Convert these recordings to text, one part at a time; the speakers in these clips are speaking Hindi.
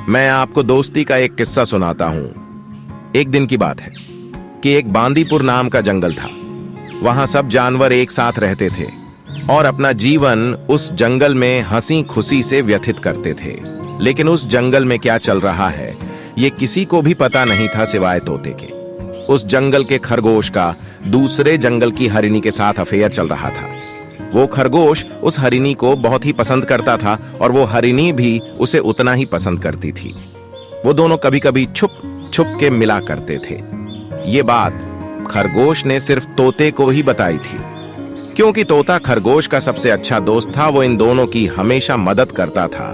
मैं आपको दोस्ती का एक किस्सा सुनाता हूं। एक दिन की बात है कि एक बांदीपुर नाम का जंगल था। वहां सब जानवर एक साथ रहते थे और अपना जीवन उस जंगल में हंसी खुशी से व्यतीत करते थे। लेकिन उस जंगल में क्या चल रहा है ये किसी को भी पता नहीं था सिवाय तोते के। उस जंगल के खरगोश का दूसरे जंगल की हरिणी के साथ अफेयर चल रहा था। वो खरगोश उस हरिणी को बहुत ही पसंद करता था और वो हरिणी भी उसे उतना ही पसंद करती थी। वो दोनों कभी कभी छुप छुप के मिला करते थे। ये बात खरगोश ने सिर्फ तोते को ही बताई थी, क्योंकि तोता खरगोश का सबसे अच्छा दोस्त था। वो इन दोनों की हमेशा मदद करता था।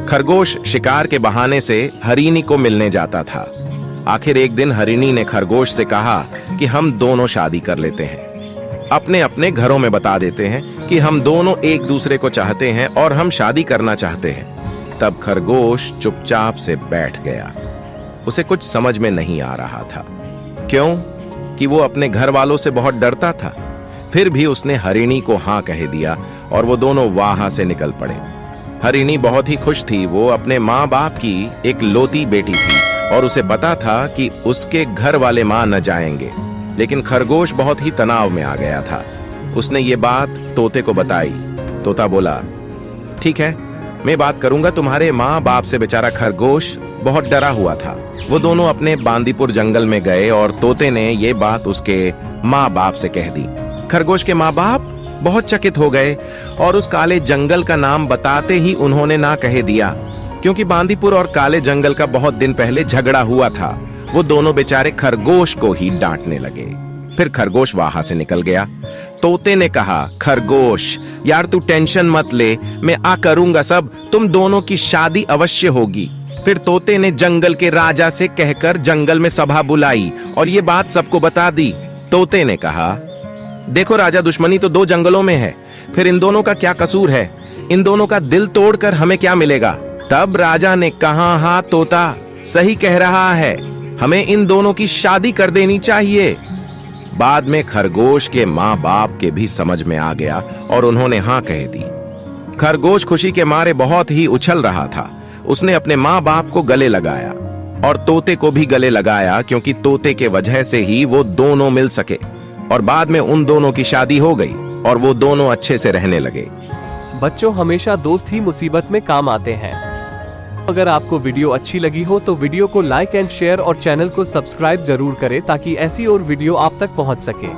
खरगोश शिकार के बहाने से हरिणी को मिलने जाता था। आखिर एक दिन हरिणी ने खरगोश से कहा कि हम दोनों शादी कर लेते हैं, अपने अपने घरों में बता देते हैं कि हम दोनों एक दूसरे को चाहते हैं और हम शादी करना चाहते हैं। तब खरगोश चुपचाप से बैठ गया। उसे कुछ समझ में नहीं आ रहा था, क्यों कि वो अपने घर वालों से बहुत डरता था। फिर भी उसने हरिणी को हाँ कह दिया और वो दोनों वहां से निकल पड़े। हरिणी बहुत ही खुश थी। वो अपने माँ बाप की एक लौती बेटी थी और उसे पता था कि उसके घर वाले मां न जाएंगे। लेकिन खरगोश बहुत ही तनाव में आ गया था। उसने ये बात तोते को बताई। तोता बोला, ठीक है, मैं बात करूंगा तुम्हारे माँ बाप से। बेचारा खरगोश बहुत डरा हुआ था। वो दोनों अपने बांदीपुर जंगल में गए और तोते ने ये बात उसके माँ बाप से कह दी। खरगोश के माँ बाप बहुत चकित हो गए और उस काले जंगल का नाम बताते ही उन्होंने ना कह दिया, क्योंकि बांदीपुर और काले जंगल का बहुत दिन पहले झगड़ा हुआ था। वो दोनों बेचारे खरगोश को ही डांटने लगे। फिर खरगोश वहां से निकल गया। तोते ने कहा, खरगोश यार तू टेंशन मत ले, मैं आ करूंगा सब, तुम दोनों की शादी अवश्य होगी। फिर तोते ने जंगल के राजा से कहकर जंगल में सभा बुलाई और ये बात सबको बता दी। तोते ने कहा, देखो राजा, दुश्मनी तो दो जंगलों में है, फिर इन दोनों का क्या कसूर है? इन दोनों का दिल तोड़कर हमें क्या मिलेगा? तब राजा ने कहा, हाँ तोता सही कह रहा है, हमें इन दोनों की शादी कर देनी चाहिए। बाद में खरगोश के माँ बाप के भी समझ में आ गया और उन्होंने हाँ कह दी। खरगोश खुशी के मारे बहुत ही उछल रहा था। उसने अपने माँ बाप को गले लगाया और तोते को भी गले लगाया, क्योंकि तोते के वजह से ही वो दोनों मिल सके। और बाद में उन दोनों की शादी हो गई और वो दोनों अच्छे से रहने लगे। बच्चों, हमेशा दोस्त ही मुसीबत में काम आते हैं। अगर आपको वीडियो अच्छी लगी हो तो वीडियो को लाइक एंड शेयर और चैनल को सब्सक्राइब जरूर करें ताकि ऐसी और वीडियो आप तक पहुंच सके।